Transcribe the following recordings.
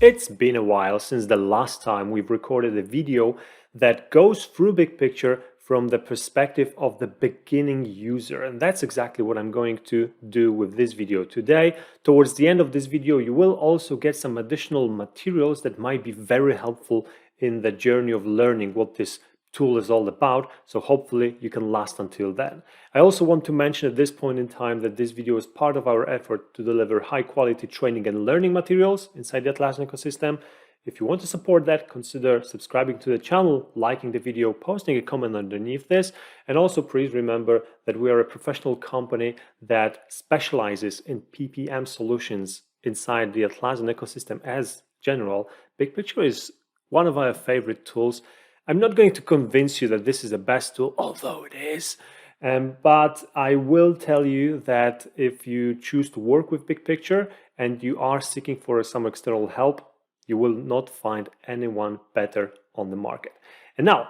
It's been a while since the last time we've recorded a video that goes through BigPicture from the perspective of the beginning user, and that's exactly what I'm going to do with this video today. Towards the end of this video, you will also get some additional materials that might be very helpful in the journey of learning what this tool is all about, so hopefully you can last until then. I also want to mention at this point in time that this video is part of our effort to deliver high quality training and learning materials inside the Atlassian ecosystem. If you want to support that, consider subscribing to the channel, liking the video, posting a comment underneath this, and also please remember that we are a professional company that specializes in PPM solutions inside the Atlassian ecosystem as general. BigPicture is one of our favorite tools. I'm not going to convince you that this is the best tool, although it is, but I will tell you that if you choose to work with BigPicture and you are seeking for some external help, you will not find anyone better on the market. And now,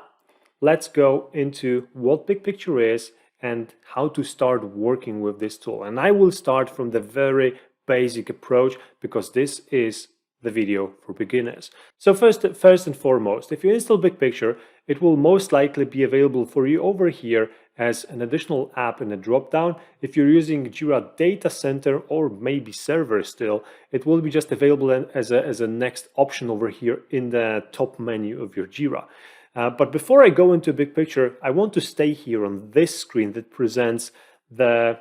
let's go into what BigPicture is and how to start working with this tool. And I will start from the very basic approach because this is the video for beginners. So first and foremost, if you install BigPicture, it will most likely be available for you over here as an additional app in a dropdown. If you're using Jira Data Center or maybe Server still, it will be just available as a next option over here in the top menu of your Jira. But before I go into BigPicture, I want to stay here on this screen that presents the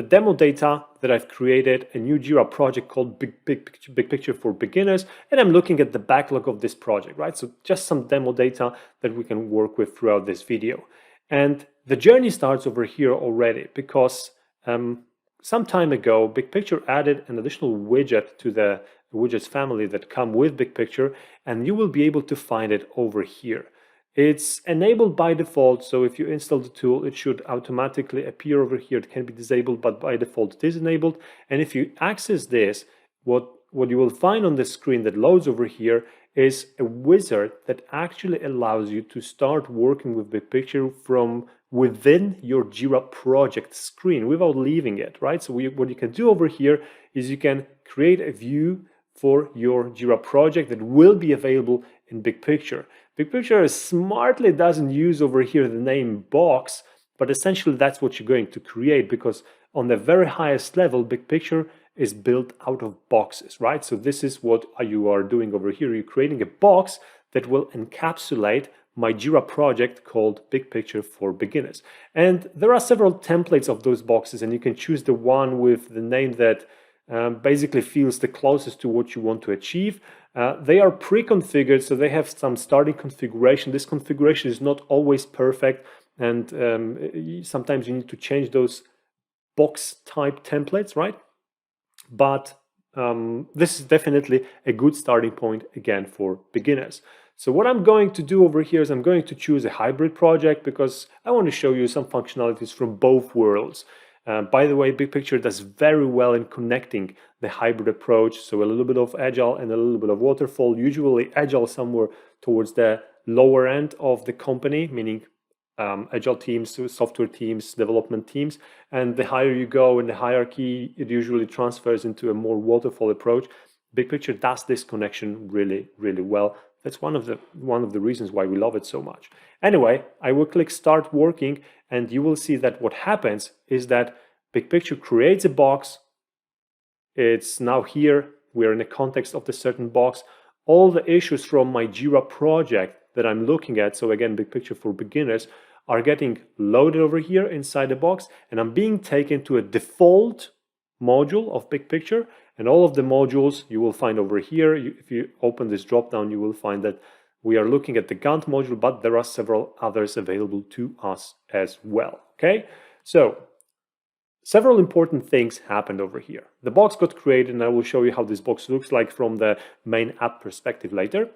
demo data that I've created, a new Jira project called BigPicture for Beginners, and I'm looking at the backlog of this project, right? So just some demo data that we can work with throughout this video. And the journey starts over here already because some time ago, BigPicture added an additional widget to the widgets family that come with BigPicture, and you will be able to find it over here. It's enabled by default, so if you install the tool, it should automatically appear over here. It can be disabled, but by default it is enabled. And if you access this, what you will find on the screen that loads over here is a wizard that actually allows you to start working with BigPicture from within your Jira project screen without leaving it, right? So what you can do over here is you can create a view for your Jira project that will be available in BigPicture. BigPicture smartly doesn't use over here the name box, but essentially that's what you're going to create because on the very highest level, BigPicture is built out of boxes, right? So this is what you are doing over here. You're creating a box that will encapsulate my Jira project called BigPicture for Beginners. And there are several templates of those boxes, and you can choose the one with the name that basically feels the closest to what you want to achieve. They are pre-configured, so they have some starting configuration. This configuration is not always perfect, and sometimes you need to change those box type templates, right? But this is definitely a good starting point again for beginners. So what I'm going to do over here is I'm going to choose a hybrid project because I want to show you some functionalities from both worlds. By the way, BigPicture does very well in connecting the hybrid approach, so a little bit of Agile and a little bit of waterfall, usually Agile somewhere towards the lower end of the company, meaning Agile teams, software teams, development teams, and the higher you go in the hierarchy, it usually transfers into a more waterfall approach. BigPicture does this connection really, really well. That's one of the reasons why we love it so much. Anyway, I will click Start Working, and you will see that what happens is that BigPicture creates a box. It's now here. We're in the context of the certain box. All the issues from my Jira project that I'm looking at, so again, BigPicture for Beginners, are getting loaded over here inside the box, and I'm being taken to a default module of BigPicture, and all of the modules you will find over here. If you open this dropdown, you will find that we are looking at the Gantt module, but there are several others available to us as well. Okay, so several important things happened over here. The box got created, and I will show you how this box looks like from the main app perspective later.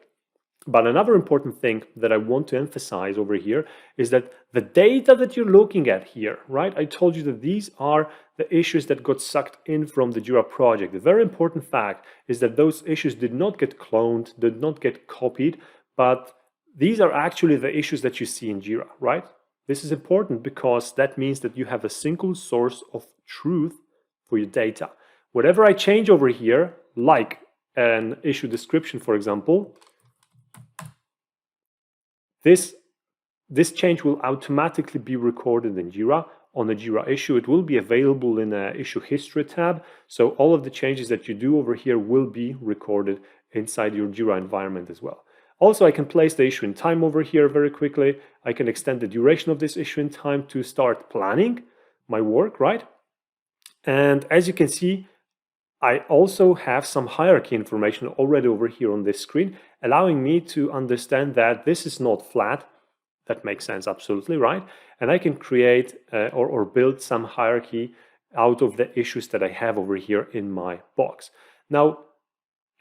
But another important thing that I want to emphasize over here is that the data that you're looking at here, right? I told you that these are the issues that got sucked in from the Jira project. The very important fact is that those issues did not get cloned, did not get copied, but these are actually the issues that you see in Jira, right? This is important because that means that you have a single source of truth for your data. Whatever I change over here, like an issue description, for example, this change will automatically be recorded in Jira on a Jira issue. It will be available in a issue history tab. So all of the changes that you do over here will be recorded inside your Jira environment as well. Also, I can place the issue in time over here very quickly. I can extend the duration of this issue in time to start planning my work, right? And as you can see, I also have some hierarchy information already over here on this screen, allowing me to understand that this is not flat. That makes sense, absolutely, right? And I can create or build some hierarchy out of the issues that I have over here in my box. Now,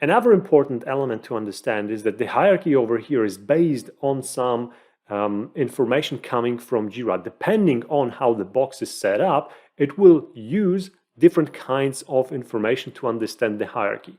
another important element to understand is that the hierarchy over here is based on some information coming from Jira. Depending on how the box is set up, it will use different kinds of information to understand the hierarchy.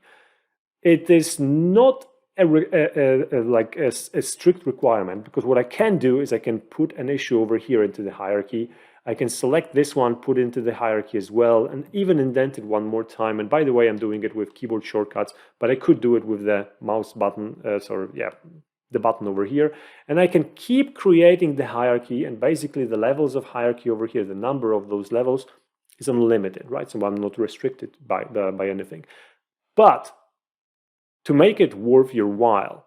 It is not a strict requirement, because what I can do is I can put an issue over here into the hierarchy. I can select this one, put into the hierarchy as well, and even indent it one more time. And by the way, I'm doing it with keyboard shortcuts, but I could do it with the mouse button, the button over here. And I can keep creating the hierarchy, and basically the levels of hierarchy over here, the number of those levels is unlimited, right? So I'm not restricted by anything. But to make it worth your while,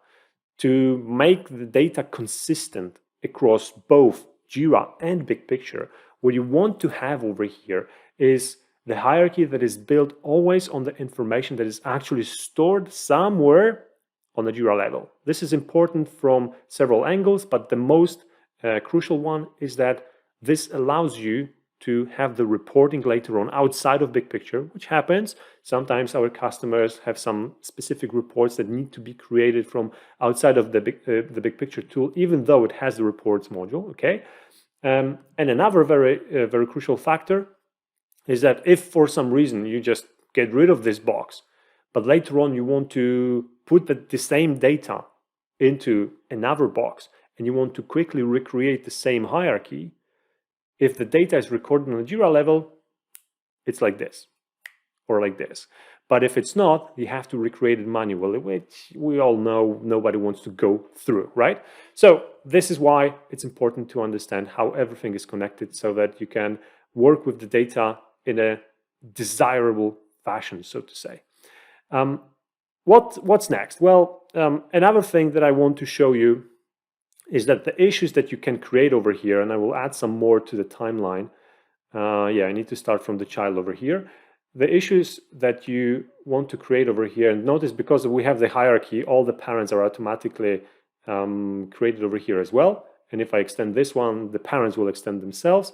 to make the data consistent across both Jira and BigPicture, what you want to have over here is the hierarchy that is built always on the information that is actually stored somewhere on the Jira level. This is important from several angles, but the most crucial one is that this allows you to have the reporting later on outside of BigPicture, which happens. Sometimes our customers have some specific reports that need to be created from outside of the BigPicture tool, even though it has the reports module, okay? And another very crucial factor is that if for some reason you just get rid of this box, but later on you want to put the same data into another box and you want to quickly recreate the same hierarchy, if the data is recorded on a Jira level, it's like this or like this. But if it's not, you have to recreate it manually, which we all know nobody wants to go through, right? So this is why it's important to understand how everything is connected so that you can work with the data in a desirable fashion, so to say. What's next? Well, another thing that I want to show you is that the issues that you can create over here, and I will add some more to the timeline. I need to start from the child over here. The issues that you want to create over here, and notice because we have the hierarchy, all the parents are automatically created over here as well. And if I extend this one, the parents will extend themselves.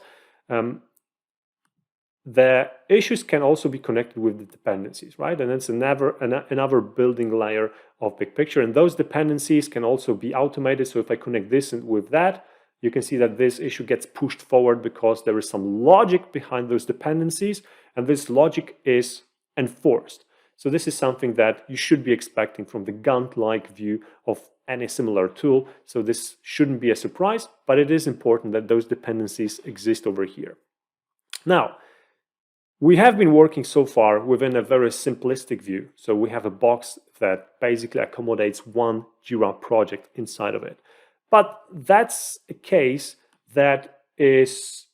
The issues can also be connected with the dependencies, right? And it's another building layer of BigPicture. And those dependencies can also be automated. So if I connect this with that, you can see that this issue gets pushed forward because there is some logic behind those dependencies, and this logic is enforced. So this is something that you should be expecting from the Gantt-like view of any similar tool. So this shouldn't be a surprise, but it is important that those dependencies exist over here. Now, we have been working so far within a very simplistic view. So we have a box that basically accommodates one Jira project inside of it. But that's a case that is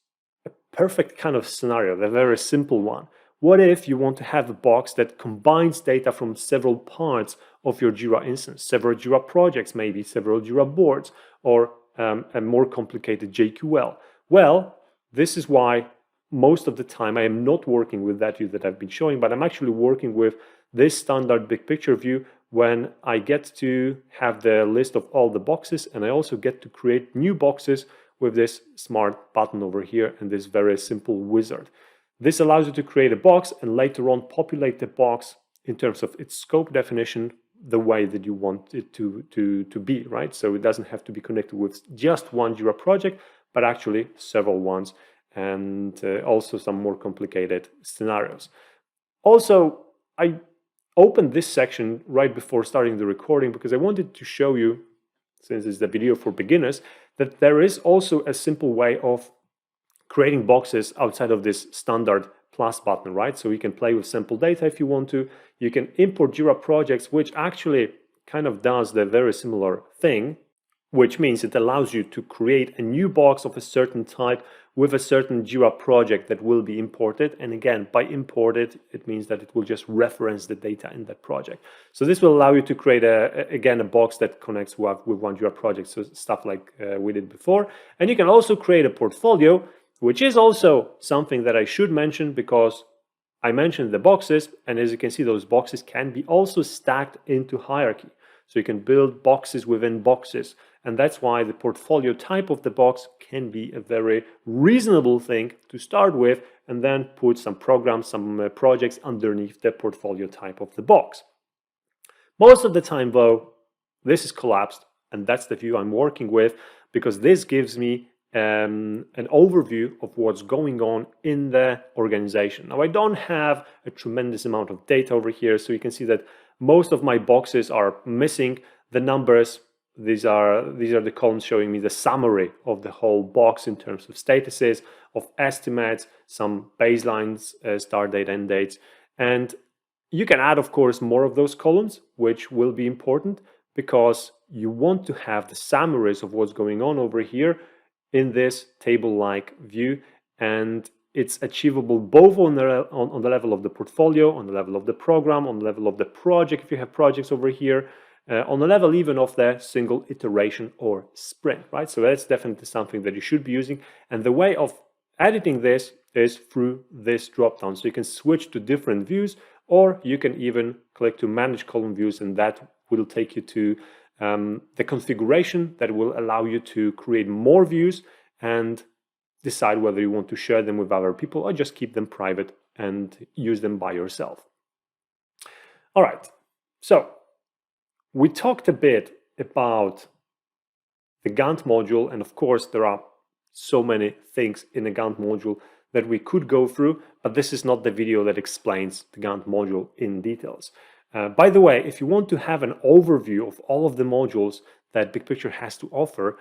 a perfect kind of scenario, a very simple one. What if you want to have a box that combines data from several parts of your Jira instance, several Jira projects, maybe several Jira boards, or a more complicated JQL? Well, this is why most of the time I am not working with that view that I've been showing, but I'm actually working with this standard BigPicture view when I get to have the list of all the boxes, and I also get to create new boxes with this smart button over here and this very simple wizard. This allows you to create a box and later on populate the box in terms of its scope definition the way that you want it to be, right? So it doesn't have to be connected with just one Jira project, but actually several ones, and also some more complicated scenarios. Also, I opened this section right before starting the recording because I wanted to show you, since it's the video for beginners, that there is also a simple way of creating boxes outside of this standard plus button, right? So you can play with sample data if you want to. You can import Jira projects, which actually kind of does the very similar thing, which means it allows you to create a new box of a certain type with a certain Jira project that will be imported. And again, by imported, it means that it will just reference the data in that project. So this will allow you to create, a box that connects with one Jira project, so stuff like we did before. And you can also create a portfolio, which is also something that I should mention because I mentioned the boxes. And as you can see, those boxes can be also stacked into hierarchy. So you can build boxes within boxes. And that's why the portfolio type of the box can be a very reasonable thing to start with, and then put some programs, some projects underneath the portfolio type of the box. Most of the time, though, this is collapsed, and that's the view I'm working with, because this gives me an overview of what's going on in the organization. Now, I don't have a tremendous amount of data over here, so you can see that most of my boxes are missing the numbers. These are the columns showing me the summary of the whole box in terms of statuses, of estimates, some baselines, start date, end dates. And you can add, of course, more of those columns, which will be important because you want to have the summaries of what's going on over here in this table-like view. And it's achievable both on the level of the portfolio, on the level of the program, on the level of the project, if you have projects over here, on the level even of the single iteration or sprint, right? So that's definitely something that you should be using. And the way of editing this is through this dropdown. So you can switch to different views, or you can even click to manage column views, and that will take you to the configuration that will allow you to create more views and decide whether you want to share them with other people or just keep them private and use them by yourself. All right, so we talked a bit about the Gantt module, and of course there are so many things in the Gantt module that we could go through, but this is not the video that explains the Gantt module in details. By the way, if you want to have an overview of all of the modules that BigPicture has to offer,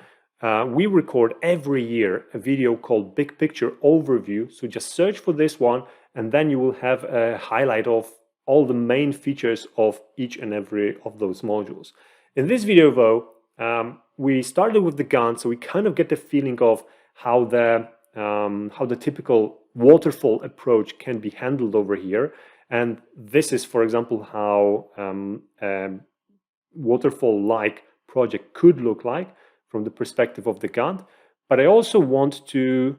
we record every year a video called Big Picture Overview. So just search for this one, and then you will have a highlight of all the main features of each and every of those modules. In this video, though, we started with the Gantt, so we kind of get the feeling of how the typical waterfall approach can be handled over here. And this is, for example, how waterfall-like project could look like from the perspective of the Gantt. But I also want to,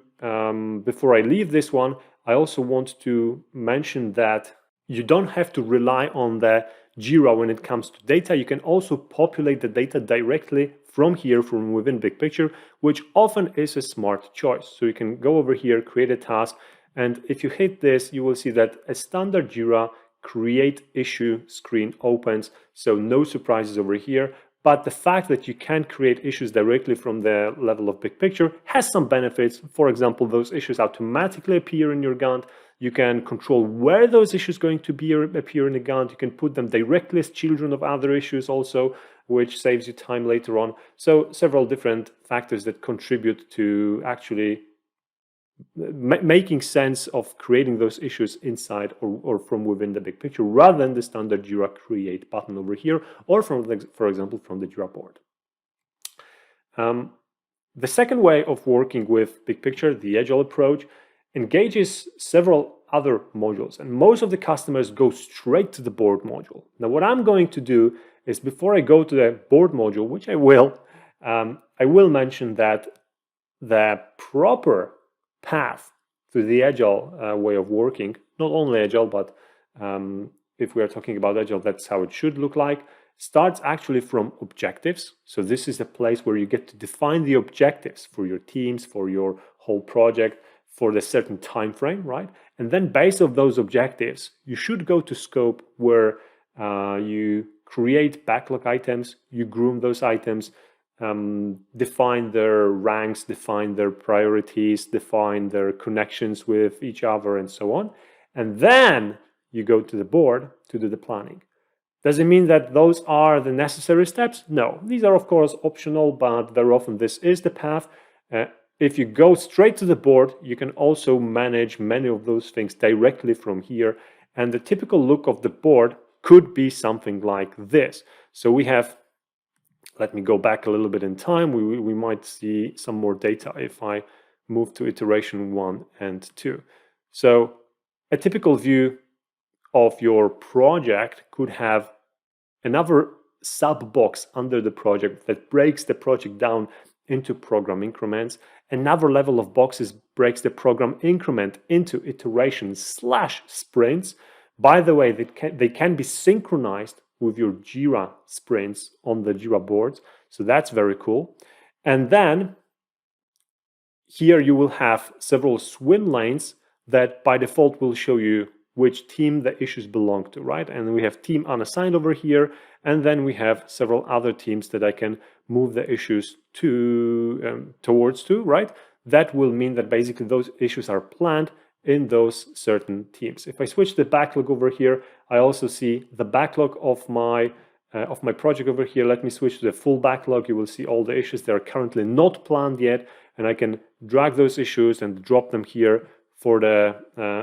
before I leave this one, I also want to mention that you don't have to rely on the Jira when it comes to data. You can also populate the data directly from here, from within BigPicture, which often is a smart choice. So you can go over here, create a task, and if you hit this, you will see that a standard Jira create issue screen opens. So no surprises over here. But the fact that you can create issues directly from the level of BigPicture has some benefits. For example, those issues automatically appear in your Gantt. You can control where those issues are going to appear in the Gantt. You can put them directly as children of other issues also, which saves you time later on. So several different factors that contribute to actually making sense of creating those issues inside or from within the BigPicture, rather than the standard Jira create button over here, or from, for example, from the Jira board. The second way of working with BigPicture, the Agile approach, engages several other modules, and most of the customers go straight to the board module. Now, what I'm going to do is, before I go to the board module, which I will mention that the proper path to the Agile way of working, not only Agile, but if we are talking about Agile, that's how it should look like, starts actually from objectives. So this is a place where you get to define the objectives for your teams, for your whole project, for the certain time frame, right? And then based on those objectives, you should go to scope, where you create backlog items, you groom those items, define their ranks, define their priorities, define their connections with each other, and so on. And then you go to the board to do the planning. Does it mean that those are the necessary steps? No, these are of course optional, but very often this is the path. if you go straight to the board, you can also manage many of those things directly from here. And the typical look of the board could be something like this. So we have, let me go back a little bit in time. We might see some more data if I move to iteration 1 and 2. So a typical view of your project could have another sub box under the project that breaks the project down into program increments. Another level of boxes breaks the program increment into iterations / sprints. By the way, they can be synchronized with your Jira sprints on the Jira boards. So that's very cool. And then here you will have several swim lanes that by default will show you which team the issues belong to, right? And we have team unassigned over here, and then we have several other teams that I can move the issues to towards to, right? That will mean that basically those issues are planned in those certain teams. If I switch the backlog over here, I also see the backlog of my project over here. Let me switch to the full backlog. You will see all the issues that are currently not planned yet, and I can drag those issues and drop them here for the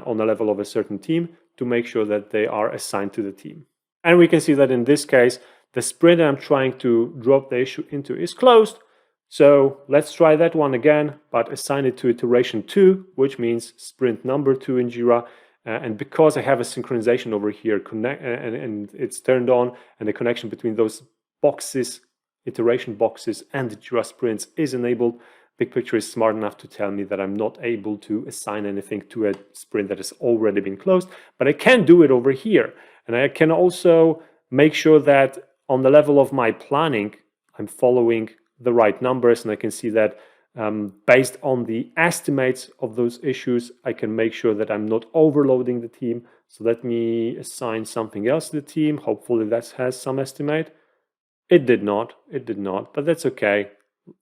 on the level of a certain team to make sure that they are assigned to the team. And we can see that in this case, the sprint that I'm trying to drop the issue into is closed. So let's try that one again, but assign it to iteration 2, which means sprint number 2 in Jira. And because I have a synchronization over here, and it's turned on, and the connection between those boxes, iteration boxes, and the Jira sprints is enabled, BigPicture is smart enough to tell me that I'm not able to assign anything to a sprint that has already been closed, but I can do it over here. And I can also make sure that on the level of my planning, I'm following the right numbers, and I can see that based on the estimates of those issues, I can make sure that I'm not overloading the team. So let me assign something else to the team. Hopefully that has some estimate. It did not, but that's okay.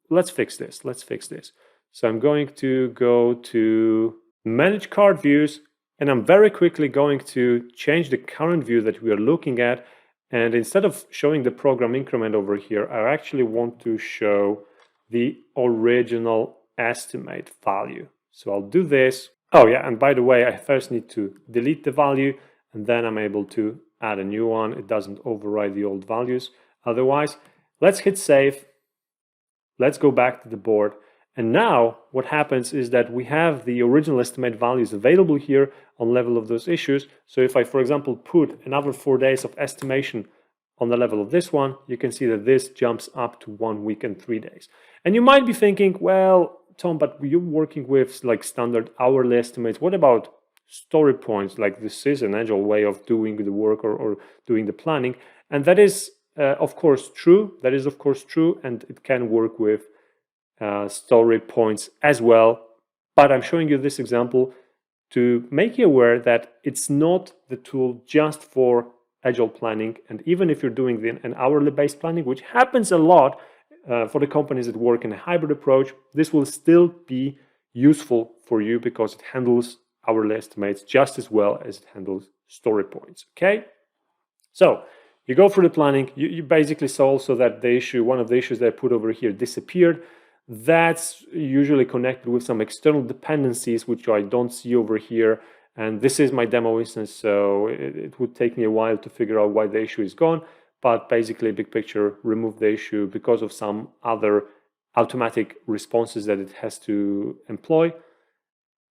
Let's fix this. So I'm going to go to manage card views, and I'm very quickly going to change the current view that we are looking at. And instead of showing the program increment over here, I actually want to show the original estimate value. So I'll do this. Oh yeah, and by the way, I first need to delete the value, and then I'm able to add a new one. It doesn't override the old values. Otherwise, let's hit save. Let's go back to the board. And now what happens is that we have the original estimate values available here on level of those issues. So if I, for example, put another 4 days of estimation on the level of this one, you can see that this jumps up to 1 week and 3 days. And you might be thinking, well, Tom, but you're working with like standard hourly estimates. What about story points? Like this is an agile way of doing the work or doing the planning. And that is of course true. That is of course true, and it can work with story points as well. But I'm showing you this example to make you aware that it's not the tool just for agile planning. And even if you're doing an hourly based planning, which happens a lot for the companies that work in a hybrid approach, this will still be useful for you because it handles hourly estimates just as well as it handles story points. Okay, so you go through the planning. You basically saw also that the issue, one of the issues that I put over here, disappeared. That's usually connected with some external dependencies, which I don't see over here. And this is my demo instance, so it would take me a while to figure out why the issue is gone. But basically, BigPicture removed the issue because of some other automatic responses that it has to employ.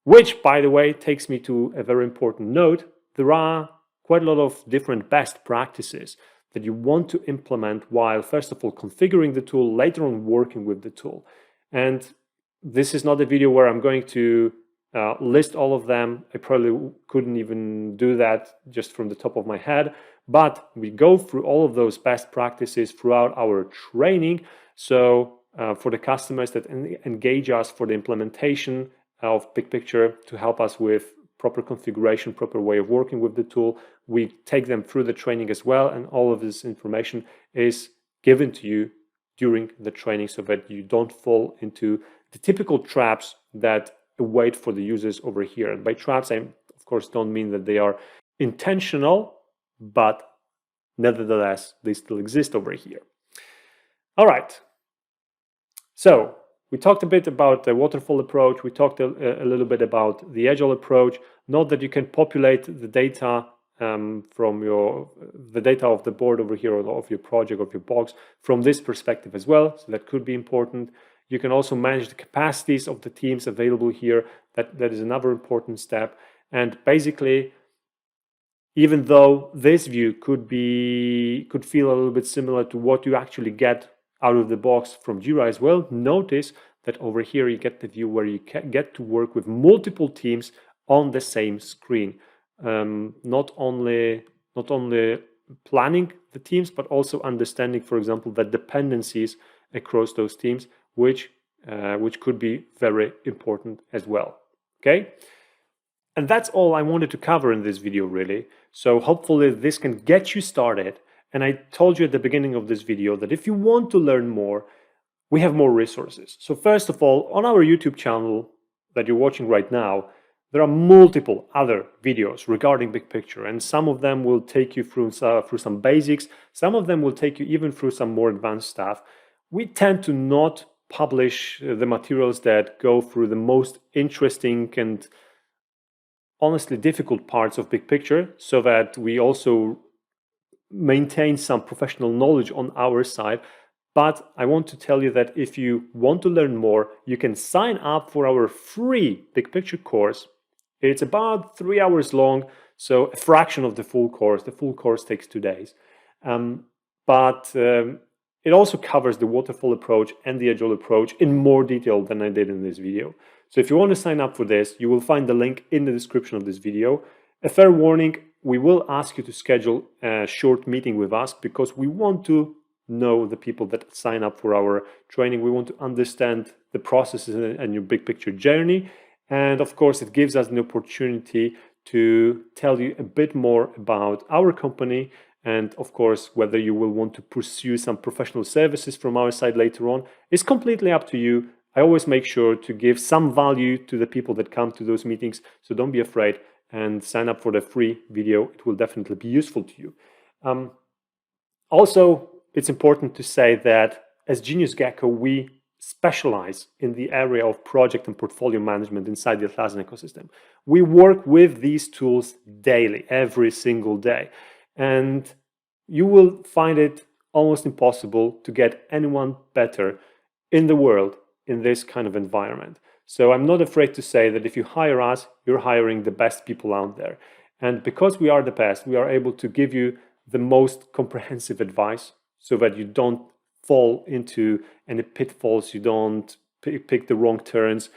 Which, by the way, takes me to a very important note. There are quite a lot of different best practices that you want to implement while, first of all, configuring the tool, later on working with the tool. And this is not a video where I'm going to list all of them. I probably couldn't even do that just from the top of my head, but we go through all of those best practices throughout our training. So for the customers that engage us for the implementation of BigPicture to help us with proper configuration, proper way of working with the tool, we take them through the training as well, and all of this information is given to you during the training so that you don't fall into the typical traps that await for the users over here. And by traps, I of course don't mean that they are intentional, but nevertheless, they still exist over here. All right. So We talked a bit about the waterfall approach. We talked a little bit about the Agile approach. Note that you can populate the data from the data of the board over here, or of your project, of your box, from this perspective as well. So that could be important. You can also manage the capacities of the teams available here. That is another important step. And basically, even though this view could feel a little bit similar to what you actually get out of the box from Jira as well, notice that over here you get the view where you get to work with multiple teams on the same screen. Not only planning the teams, but also understanding, for example, the dependencies across those teams, which could be very important as well. Okay. And that's all I wanted to cover in this video, really. So hopefully this can get you started. And I told you at the beginning of this video that if you want to learn more, we have more resources. So first of all, on our YouTube channel that you're watching right now, there are multiple other videos regarding big picture, and some of them will take you through some basics. Some of them will take you even through some more advanced stuff. We tend to not publish the materials that go through the most interesting and honestly difficult parts of big picture, so that we also maintain some professional knowledge on our side. But I want to tell you that if you want to learn more, you can sign up for our free big picture course. It's about 3 hours long, so a fraction of the full course. The full course takes 2 days. But it also covers the waterfall approach and the Agile approach in more detail than I did in this video. So if you want to sign up for this, you will find the link in the description of this video. A fair warning, we will ask you to schedule a short meeting with us because we want to know the people that sign up for our training. We want to understand the processes and your big picture journey. And of course, it gives us an opportunity to tell you a bit more about our company. And of course, whether you will want to pursue some professional services from our side later on is completely up to you. I always make sure to give some value to the people that come to those meetings. So don't be afraid and sign up for the free video. It will definitely be useful to you. Also, it's important to say that as Genius Gecko, we specialize in the area of project and portfolio management inside the Atlassian ecosystem. We work with these tools daily, every single day. And you will find it almost impossible to get anyone better in the world in this kind of environment. So I'm not afraid to say that if you hire us, you're hiring the best people out there. And because we are the best, we are able to give you the most comprehensive advice so that you don't fall into any pitfalls, you don't pick the wrong turns,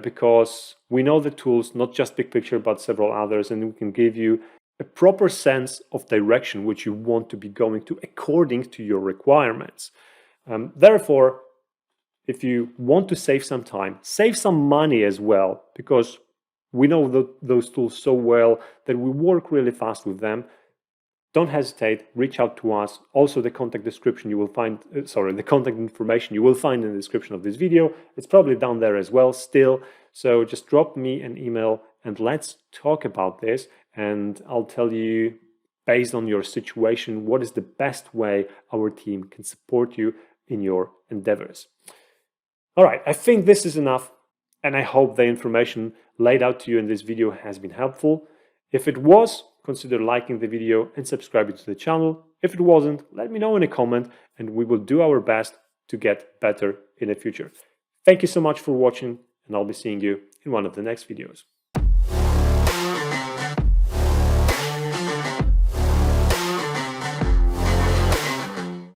because we know the tools, not just Big Picture, but several others, and we can give you a proper sense of direction which you want to be going to according to your requirements. Therefore, if you want to save some time, save some money as well, because we know those tools so well that we work really fast with them, don't hesitate, reach out to us. Also, the contact description you will find, the contact information you will find in the description of this video. It's probably down there as well still. So just drop me an email and let's talk about this. And I'll tell you, based on your situation, what is the best way our team can support you in your endeavors. All right, I think this is enough. And I hope the information laid out to you in this video has been helpful. If it was, consider liking the video and subscribing to the channel. If it wasn't, let me know in a comment and we will do our best to get better in the future. Thank you so much for watching, and I'll be seeing you in one of the next videos.